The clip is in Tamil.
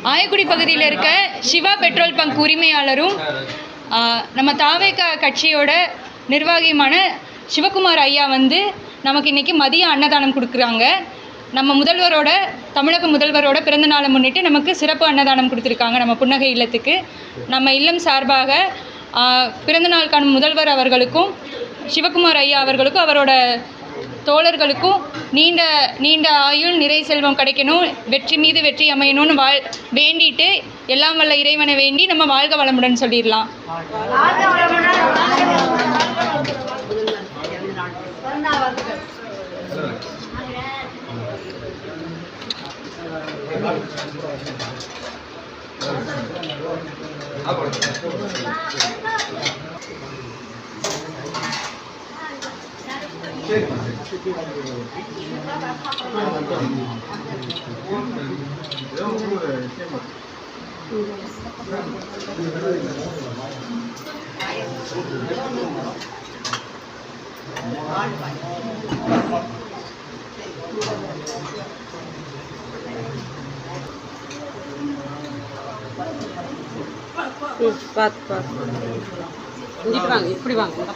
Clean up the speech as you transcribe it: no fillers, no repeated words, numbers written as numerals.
ஆயக்குடி பகுதியில் இருக்க சிவா பெட்ரோல் பங்க் உரிமையாளரும் நம்ம தாவேகா கட்சியோட நிர்வாகியுமான சிவகுமார் ஐயா வந்து நமக்கு இன்றைக்கி மதிய அன்னதானம் கொடுக்குறாங்க. நம்ம தமிழக முதல்வரோட பிறந்த நாளை முன்னிட்டு நமக்கு சிறப்பு அன்னதானம் கொடுத்துருக்காங்க நம்ம புன்னகை இல்லத்துக்கு. நம்ம இல்லம் சார்பாக பிறந்தநாள் காணும் முதல்வர் அவர்களுக்கும் சிவகுமார் ஐயா அவர்களுக்கும் அவரோட தோழர்களுக்கும் நீண்ட ஆயுள் நிறை செல்வம் கிடைக்கணும், வெற்றி மீது வெற்றி அமையணும்னு வேண்டிட்டு எல்லாம் வல்ல இறைவனை வேண்டி நம்ம வாழ்க வளமுடன் சொல்லிடலாம். இப்படி வாங்க வாங்க.